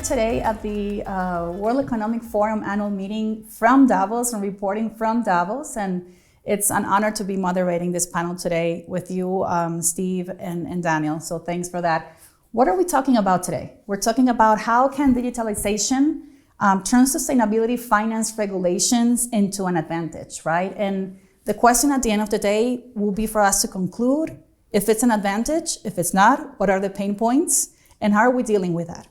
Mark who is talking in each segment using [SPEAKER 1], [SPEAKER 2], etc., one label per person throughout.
[SPEAKER 1] today at the World Economic Forum annual meeting from Davos and reporting from Davos. And it's an honor to be moderating this panel today with you, Steve and Daniel. So thanks for that. What are we talking about today? We're talking about how can digitalization turn sustainability finance regulations into an advantage, right? And the question at the end of the day will be for us to conclude if it's an advantage, if it's not, what are the pain points, and how are we dealing with that?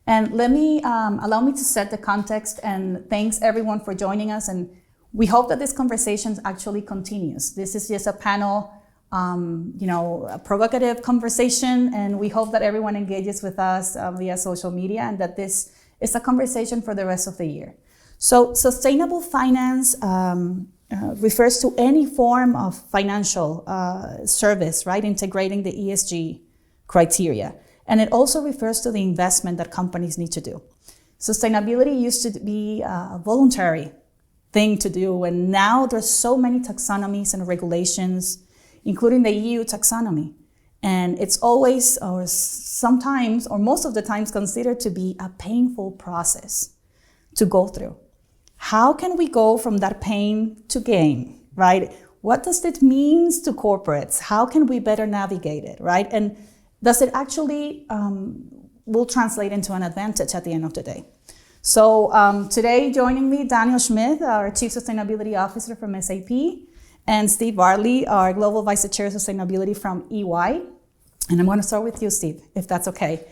[SPEAKER 1] And let me allow me to set the context, and thanks everyone for joining us. And we hope that this conversation actually continues. This is just a panel, a provocative conversation, and we hope that everyone engages with us via social media, and that this is a conversation for the rest of the year. So sustainable finance refers to any form of financial service, right? Integrating the ESG criteria. And it also refers to the investment that companies need to do. Sustainability used to be a voluntary thing to do, and now there's so many taxonomies and regulations, including the EU taxonomy. And it's always, or sometimes, or most of the times, considered to be a painful process to go through. How can we go from that pain to gain, right? What does it mean to corporates? How can we better navigate it, right? And does it actually will translate into an advantage at the end of the day? So today joining me, Daniel Schmid, our Chief Sustainability Officer from SAP, and Steve Varley, our Global Vice Chair of Sustainability from EY. And I'm going to start with you, Steve, if that's okay.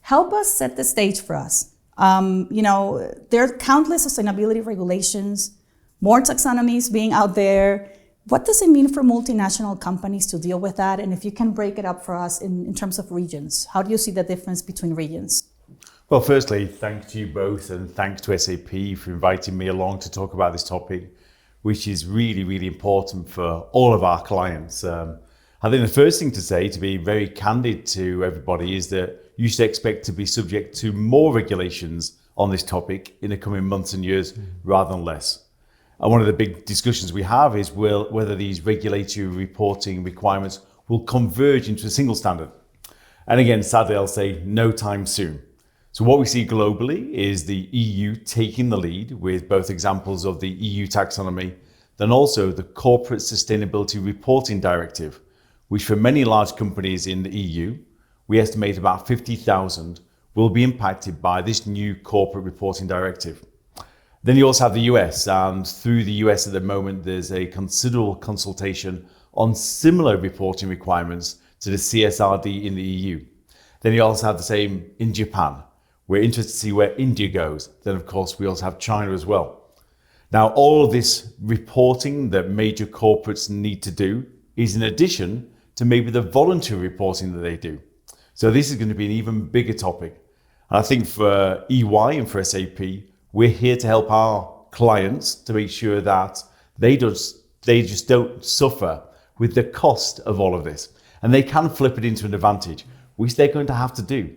[SPEAKER 1] Help us set the stage for us. There are countless sustainability regulations, more taxonomies being out there. What does it mean for multinational companies to deal with that? And if you can break it up for us in terms of regions, how do you see the difference between regions?
[SPEAKER 2] Well, firstly, thanks to you both, and thanks to SAP for inviting me along to talk about this topic, which is really, really important for all of our clients. I think the first thing to say, to be very candid to everybody, is that you should expect to be subject to more regulations on this topic in the coming months and years rather than less. And one of the big discussions we have is whether these regulatory reporting requirements will converge into a single standard. And again, sadly, I'll say no time soon. So what we see globally is the EU taking the lead with both examples of the EU taxonomy, then also the Corporate Sustainability Reporting Directive, which for many large companies in the EU, we estimate about 50,000 will be impacted by this new corporate reporting directive. Then you also have the US, and through the US at the moment, there's a considerable consultation on similar reporting requirements to the CSRD in the EU. Then you also have the same in Japan. We're interested to see where India goes. Then of course, we also have China as well. Now, all of this reporting that major corporates need to do is in addition to maybe the voluntary reporting that they do. So this is going to be an even bigger topic. And I think for EY and for SAP, we're here to help our clients to make sure that they just don't suffer with the cost of all of this. And they can flip it into an advantage, which they're going to have to do.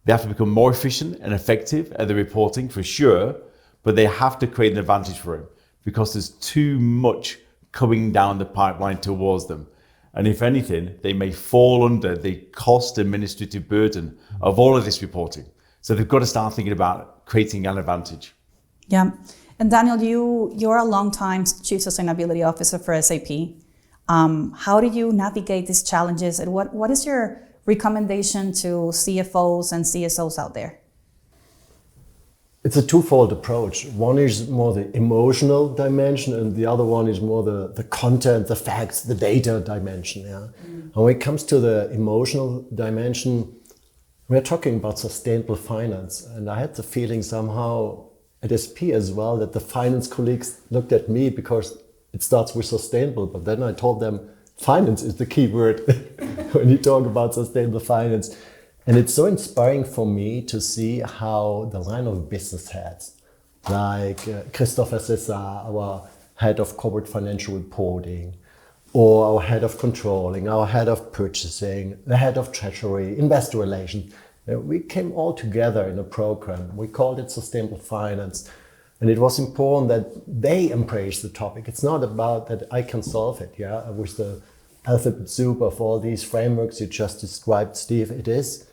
[SPEAKER 2] They have to become more efficient and effective at the reporting for sure, but they have to create an advantage for it because there's too much coming down the pipeline towards them. And if anything, they may fall under the cost administrative burden of all of this reporting. So they've got to start thinking about creating an advantage.
[SPEAKER 1] Yeah. And Daniel, you're a long-time Chief Sustainability Officer for SAP. How do you navigate these challenges? And what is your recommendation to CFOs and CSOs out there?
[SPEAKER 3] It's a twofold approach. One is more the emotional dimension, and the other one is more the content, the facts, the data dimension. Yeah. And when it comes to the emotional dimension, we're talking about sustainable finance. And I had the feeling somehow at SP as well that the finance colleagues looked at me because it starts with sustainable. But then I told them finance is the key word when you talk about sustainable finance. And it's so inspiring for me to see how the line of business heads, like Christopher Cesar, our head of corporate financial reporting, or our head of controlling, our head of purchasing, the head of treasury, investor relations, we came all together in a program. We called it Sustainable Finance. And it was important that they embrace the topic. It's not about that I can solve it, with the alphabet soup of all these frameworks you just described, Steve. It is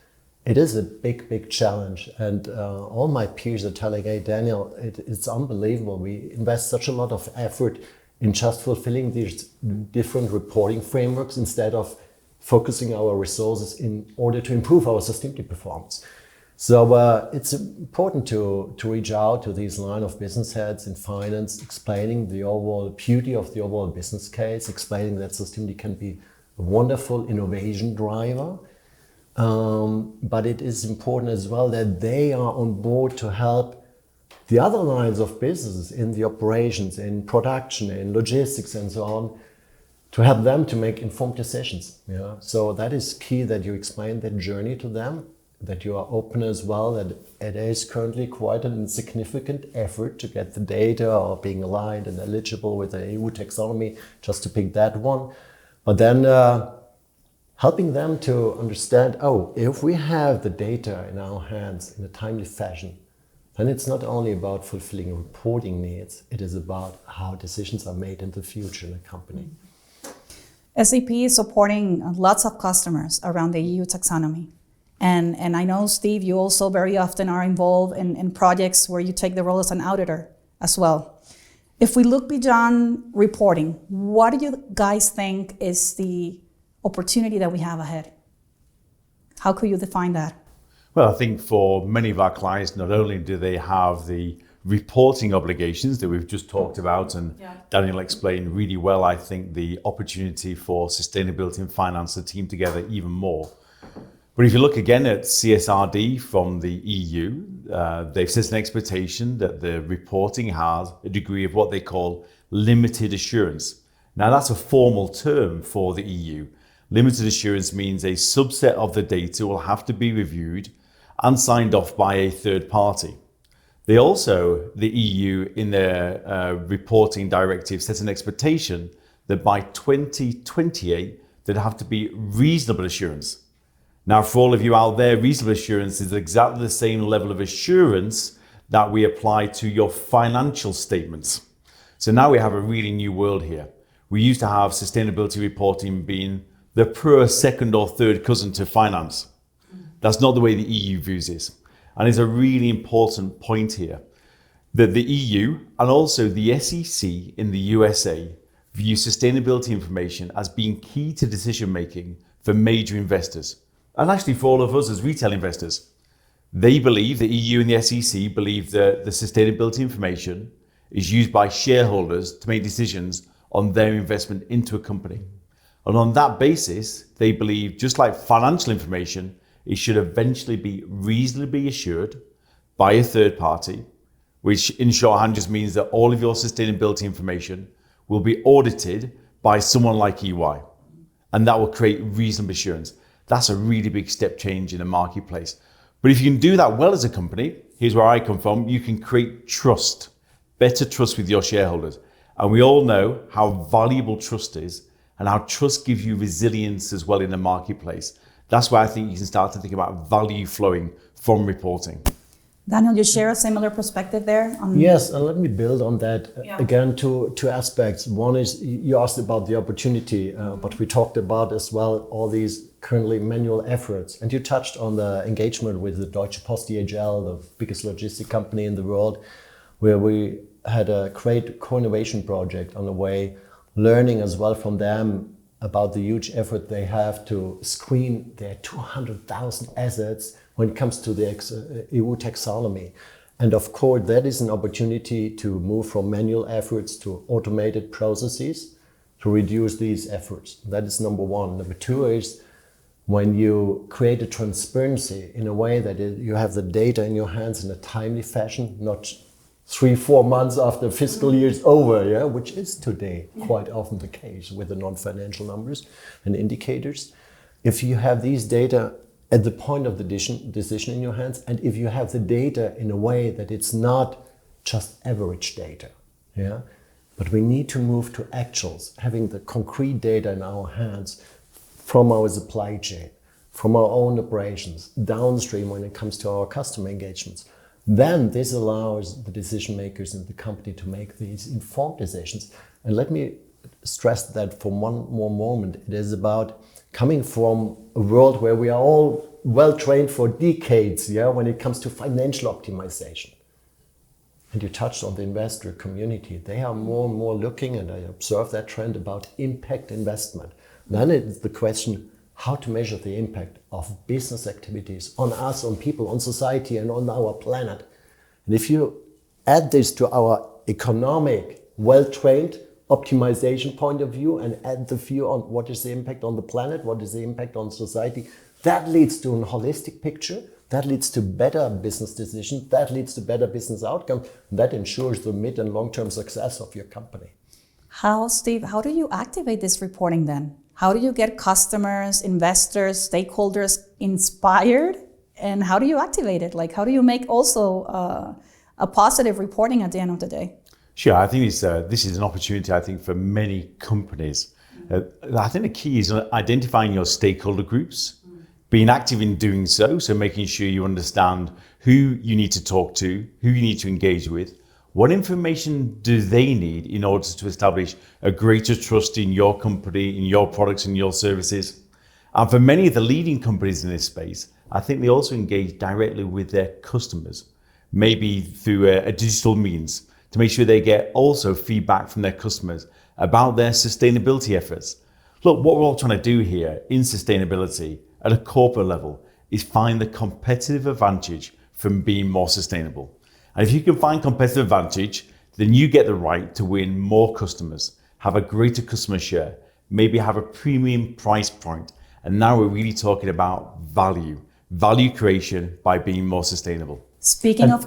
[SPEAKER 3] it is a big challenge. And all my peers are telling, hey, Daniel, it's unbelievable. We invest such a lot of effort in just fulfilling these different reporting frameworks instead of focusing our resources in order to improve our sustainability performance. So it's important to reach out to these line of business heads in finance, explaining the overall beauty of the overall business case, explaining that sustainability can be a wonderful innovation driver. But it is important as well that they are on board to help the other lines of business in the operations, in production, in logistics and so on, to help them to make informed decisions. Yeah? So that is key, that you explain that journey to them, that you are open as well, that it is currently quite a significant effort to get the data or being aligned and eligible with the EU taxonomy, just to pick that one. But then helping them to understand, oh, if we have the data in our hands in a timely fashion, then it's not only about fulfilling reporting needs, it is about how decisions are made in the future in a company.
[SPEAKER 1] SAP is supporting lots of customers around the EU taxonomy. And I know, Steve, you also very often are involved in projects where you take the role as an auditor as well. If we look beyond reporting, what do you guys think is the opportunity that we have ahead? How could you define that?
[SPEAKER 2] Well, I think for many of our clients, not only do they have the reporting obligations that we've just talked about, and Daniel explained really well, I think the opportunity for sustainability and finance to team together even more. But if you look again at CSRD from the EU, they've set an expectation that the reporting has a degree of what they call limited assurance. Now that's a formal term for the EU. Limited assurance means a subset of the data will have to be reviewed and signed off by a third party. They also, the EU in their reporting directive, set an expectation that by 2028 there'd have to be reasonable assurance. Now, for all of you out there, reasonable assurance is exactly the same level of assurance that we apply to your financial statements. So now we have a really new world here. We used to have sustainability reporting being the poor second or third cousin to finance. That's not the way the EU views this. And it's a really important point here that the EU and also the SEC in the USA view sustainability information as being key to decision making for major investors. And actually for all of us as retail investors. They believe, the EU and the SEC believe, that the sustainability information is used by shareholders to make decisions on their investment into a company. And on that basis, they believe, just like financial information, it should eventually be reasonably assured by a third party, which in shorthand just means that all of your sustainability information will be audited by someone like EY. And that will create reasonable assurance. That's a really big step change in the marketplace. But if you can do that well as a company, here's where I come from, you can create trust, better trust with your shareholders. And we all know how valuable trust is and how trust gives you resilience as well in the marketplace. That's why I think you can start to think about value flowing from reporting.
[SPEAKER 1] Daniel, you share a similar perspective there?
[SPEAKER 3] Yes, and let me build on that. Again, two aspects. One is, you asked about the opportunity, but we talked about as well all these currently manual efforts. And you touched on the engagement with the Deutsche Post DHL, the biggest logistic company in the world, where we had a great co-innovation project on the way, learning as well from them about the huge effort they have to screen their 200,000 assets when it comes to the EU taxonomy. And of course, that is an opportunity to move from manual efforts to automated processes to reduce these efforts. That is number one. Number two is when you create a transparency in a way that you have the data in your hands in a timely fashion, not 3-4 months after fiscal year is over, which is today quite often the case with the non-financial numbers and indicators. If you have these data at the point of the decision in your hands, and if you have the data in a way that it's not just average data, but we need to move to actuals, having the concrete data in our hands from our supply chain, from our own operations, downstream when it comes to our customer engagements. Then this allows the decision makers in the company to make these informed decisions. And let me stress that for one more moment. It is about coming from a world where we are all well trained for decades, yeah, when it comes to financial optimization. And you touched on the investor community. They are more and more looking, and I observe that trend, about impact investment. Then it's the question how to measure the impact of business activities on us, on people, on society, and on our planet. And if you add this to our economic, well-trained optimization point of view and add the view on what is the impact on the planet, what is the impact on society, that leads to a holistic picture. That leads to better business decisions. That leads to better business outcome. That ensures the mid and long-term success of your company.
[SPEAKER 1] Steve, how do you activate this reporting then? How do you get customers, investors, stakeholders inspired? And how do you activate it? Like, how do you make also a positive reporting at the end of the day?
[SPEAKER 2] Sure, I think this is an opportunity, I think, for many companies. I think the key is identifying your stakeholder groups, being active in doing so, so making sure you understand who you need to talk to, who you need to engage with, what information do they need in order to establish a greater trust in your company, in your products and your services. And for many of the leading companies in this space, I think they also engage directly with their customers, maybe through a digital means, to make sure they get also feedback from their customers about their sustainability efforts. Look, what we're all trying to do here in sustainability at a corporate level is find the competitive advantage from being more sustainable. And if you can find competitive advantage, then you get the right to win more customers, have a greater customer share, maybe have a premium price point. And now we're really talking about value creation by being more sustainable.
[SPEAKER 1] Speaking of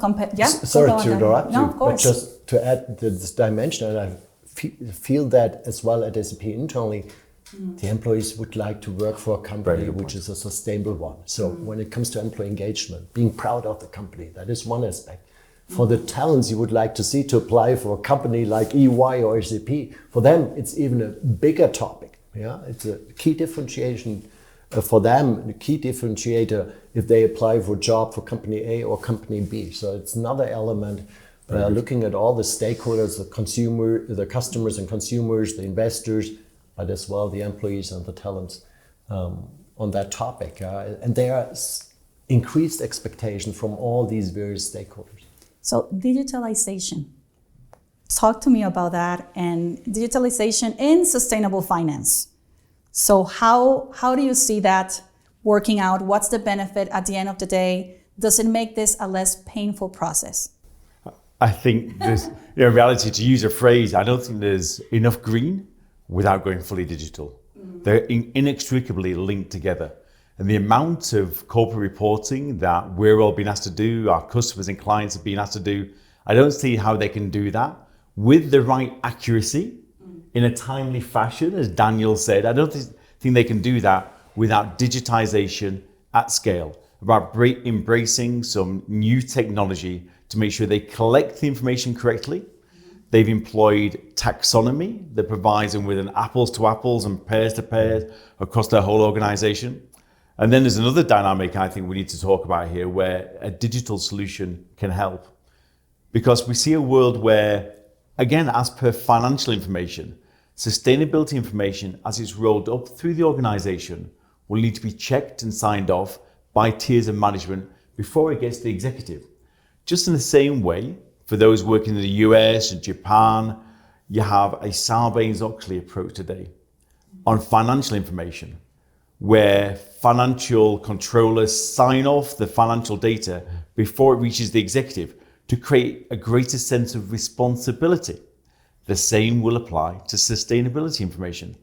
[SPEAKER 3] sorry to interrupt you,
[SPEAKER 1] of course.
[SPEAKER 3] but just to add this dimension, and I feel that as well at SAP internally, the employees would like to work for a company which is a sustainable one. So when it comes to employee engagement, being proud of the company, that is one aspect. For the talents you would like to see to apply for a company like EY or SAP, for them it's even a bigger topic. Yeah, it's a key differentiation for them, the key differentiator if they apply for a job for company A or company B. So it's another element. Looking at all the stakeholders, the customers and consumers, the investors, but as well the employees and the talents on that topic. And there are increased expectations from all these various stakeholders.
[SPEAKER 1] So digitalization, talk to me about that, and digitalization in sustainable finance. So how do you see that working out? What's the benefit at the end of the day? Does it make this a less painful process?
[SPEAKER 2] I think there's, in reality, to use a phrase, I don't think there's enough green without going fully digital. They're inextricably linked together. And the amount of corporate reporting that we're all being asked to do, our customers and clients are being asked to do, I don't see how they can do that with the right accuracy in a timely fashion, as Daniel said. I don't think they can do that without digitization at scale, about embracing some new technology to make sure they collect the information correctly. They've employed taxonomy that provides them with an apples to apples and pairs to pairs across their whole organization. And then there's another dynamic I think we need to talk about here where a digital solution can help. Because we see a world where, again, as per financial information, sustainability information as it's rolled up through the organization will need to be checked and signed off by tiers of management before it gets to the executive. Just in the same way, for those working in the US and Japan, you have a Sarbanes-Oxley approach today on financial information, where financial controllers sign off the financial data before it reaches the executive to create a greater sense of responsibility. The same will apply to sustainability information.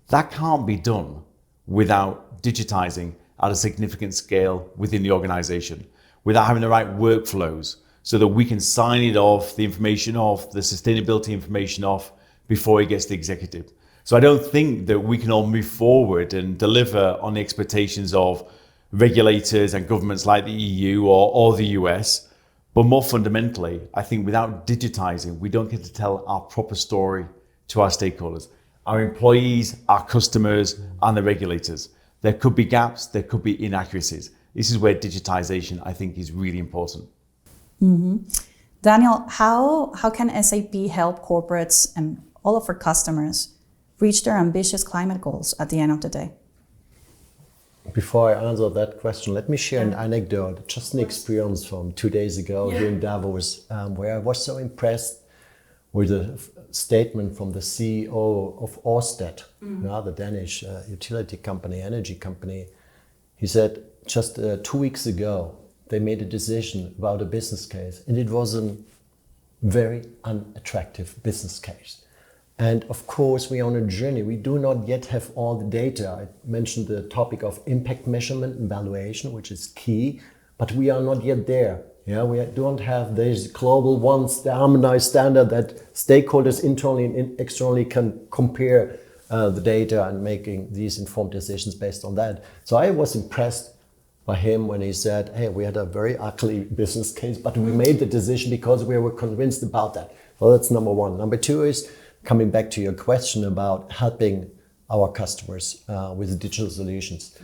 [SPEAKER 2] That can't be done without digitizing at a significant scale within the organization, without having the right workflows so that we can sign it off, the information off, the sustainability information off before it gets to the executive. So I don't think that we can all move forward and deliver on the expectations of regulators and governments like the EU or the US. But more fundamentally, I think without digitizing, we don't get to tell our proper story to our stakeholders, our employees, our customers, and the regulators. There could be gaps, there could be inaccuracies. This is where digitization, I think, is really important.
[SPEAKER 1] Mm-hmm. Daniel, how can SAP help corporates and all of our customers reach their ambitious climate goals at the end of the day?
[SPEAKER 3] Before I answer that question, let me share an anecdote, just an experience from 2 days ago here in Davos, where I was so impressed with a statement from the CEO of Ørsted, the Danish utility company, energy company. He said just 2 weeks ago, they made a decision about a business case, and it was a very unattractive business case. And of course, we are on a journey. We do not yet have all the data. I mentioned the topic of impact measurement and valuation, which is key, but we are not yet there. Yeah, we don't have this global harmonized standard that stakeholders internally and externally can compare the data and making these informed decisions based on that. So I was impressed by him when he said, hey, we had a very ugly business case, but we made the decision because we were convinced about that. Well, that's number one. Number two is coming back to your question about helping our customers with digital solutions.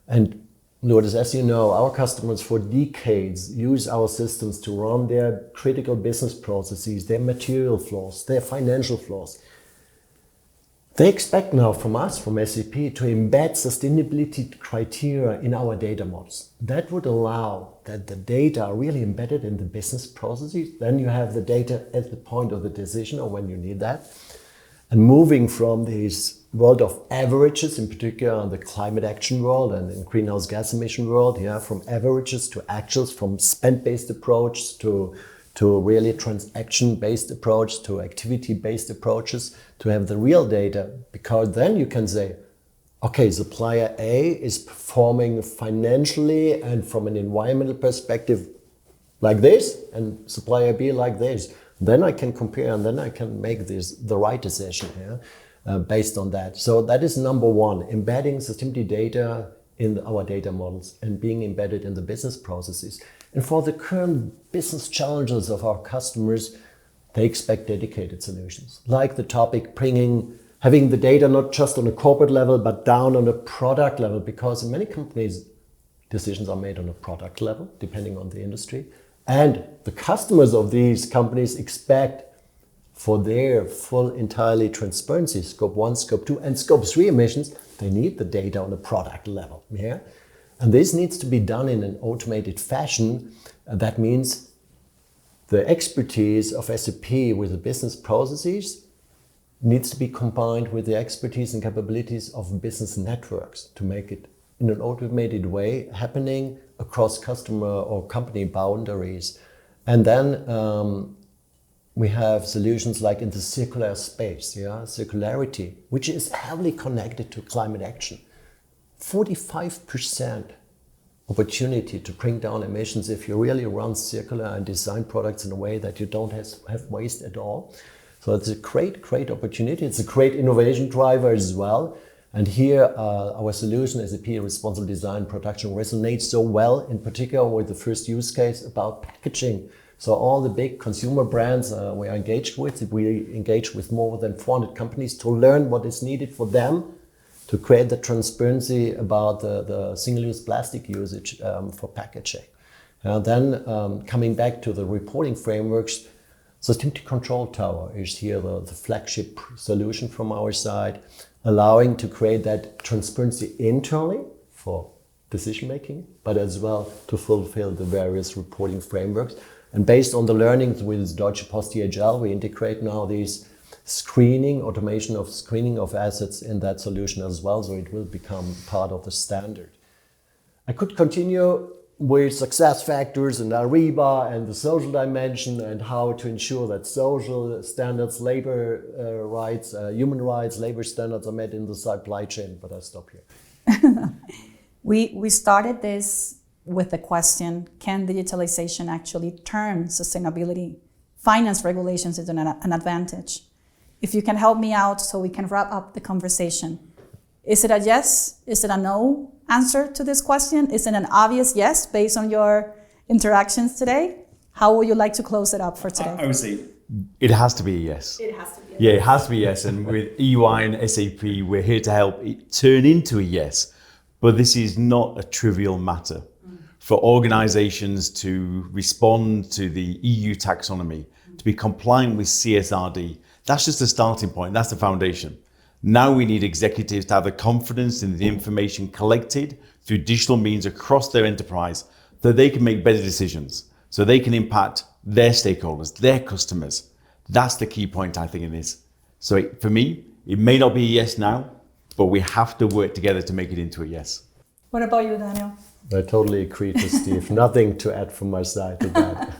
[SPEAKER 3] And Lourdes, as you know, our customers for decades use our systems to run their critical business processes, their material flows, their financial flows. They expect now from us, from SAP, to embed sustainability criteria in our data models. That would allow that the data are really embedded in the business processes. Then you have the data at the point of the decision or when you need that. And moving from this world of averages, in particular on the climate action world and in greenhouse gas emission world, from averages to actuals, from spend-based approach to really transaction-based approach, to activity-based approaches, to have the real data, because then you can say, okay, supplier A is performing financially and from an environmental perspective like this, and supplier B like this. Then I can compare and then I can make the right decision based on that. So that is number one, embedding sustainability data in our data models and being embedded in the business processes. And for the current business challenges of our customers, they expect dedicated solutions. Like the topic having the data not just on a corporate level, but down on a product level, because in many companies, decisions are made on a product level, depending on the industry. And the customers of these companies expect for their full entirely transparency, scope 1, scope 2, and scope 3 emissions, they need the data on a product level. Yeah? And this needs to be done in an automated fashion. That means the expertise of SAP with the business processes needs to be combined with the expertise and capabilities of business networks to make it in an automated way happening across customer or company boundaries. And then we have solutions like in the circular space, circularity, which is heavily connected to climate action. 45% opportunity to bring down emissions if you really run circular and design products in a way that you don't have waste at all. So it's a great opportunity. It's a great innovation driver as well. And here our solution, SAP Responsible Design Production, resonates so well, in particular with the first use case about packaging. So all the big consumer brands we are engaged with, we engage with more than 400 companies to learn what is needed for them to create the transparency about the single-use plastic usage for packaging. Then coming back to the reporting frameworks, Sustainability Control Tower is here the flagship solution from our side, allowing to create that transparency internally for decision making, but as well to fulfill the various reporting frameworks. And based on the learnings with Deutsche Post DHL, we integrate now these automation of screening of assets in that solution as well, so it will become part of the standard. I could continue with success factors and Ariba and the social dimension and how to ensure that social standards, labor rights, human rights, labor standards are met in the supply chain, but I'll stop here.
[SPEAKER 1] We started this with the question, can digitalization actually turn sustainability, finance regulations into an advantage? If you can help me out so we can wrap up the conversation. Is it a yes? Is it a no answer to this question? Is it an obvious yes based on your interactions today? How would you like to close it up for today?
[SPEAKER 2] I would say it has to be a yes.
[SPEAKER 1] It has to be a yes.
[SPEAKER 2] Yeah, it has to be a yes. And with EY and SAP, we're here to help it turn into a yes. But this is not a trivial matter. For organizations to respond to the EU taxonomy, to be compliant with CSRD, that's just a starting point, that's the foundation. Now we need executives to have the confidence in the information collected through digital means across their enterprise, so they can make better decisions, so they can impact their stakeholders, their customers. That's the key point, I think, in this. So for me, it may not be a yes now, but we have to work together to make it into a yes.
[SPEAKER 1] What about you, Daniel?
[SPEAKER 3] I totally agree to Steve. Nothing to add from my side to that.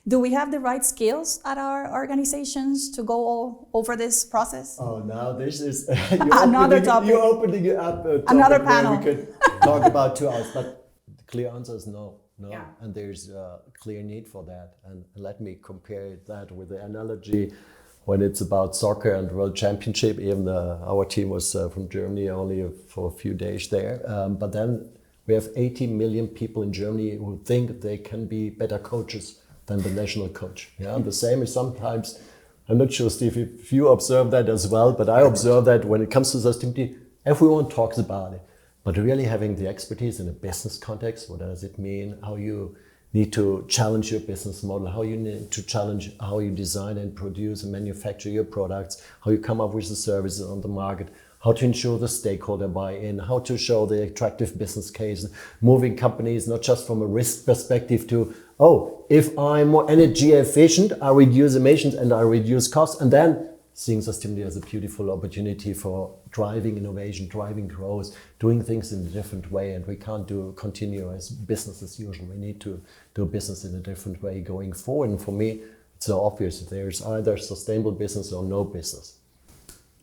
[SPEAKER 1] Do we have the right skills at our organizations to go over this process?
[SPEAKER 3] Oh, now this is
[SPEAKER 1] Another topic.
[SPEAKER 3] You're opening it up.
[SPEAKER 1] Another panel.
[SPEAKER 3] We could talk about 2 hours, but the clear answer is no.
[SPEAKER 1] Yeah.
[SPEAKER 3] And there's a clear need for that. And let me compare that with the analogy when it's about soccer and World Championship. Even our team was from Germany only for a few days there. But then we have 80 million people in Germany who think they can be better coaches than the national coach. Yeah, and the same is sometimes, I'm not sure, Steve, if you observe that as well, but I observe that when it comes to sustainability, everyone talks about it. But really having the expertise in a business context, what does it mean? How you need to challenge your business model, how you need to challenge how you design and produce and manufacture your products, how you come up with the services on the market, how to ensure the stakeholder buy-in, how to show the attractive business case, moving companies not just from a risk perspective to, oh, if I'm more energy efficient, I reduce emissions and I reduce costs, and then seeing sustainability as a beautiful opportunity for driving innovation, driving growth, doing things in a different way. And we can't continue as business as usual. We need to do business in a different way going forward. And for me, it's so obvious. There's either sustainable business or no business.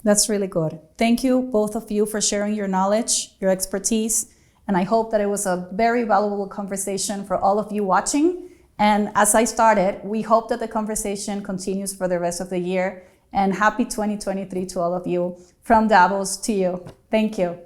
[SPEAKER 1] That's really good. Thank you, both of you, for sharing your knowledge, your expertise. And I hope that it was a very valuable conversation for all of you watching. And as I started, we hope that the conversation continues for the rest of the year. And happy 2023 to all of you. From Davos to you. Thank you.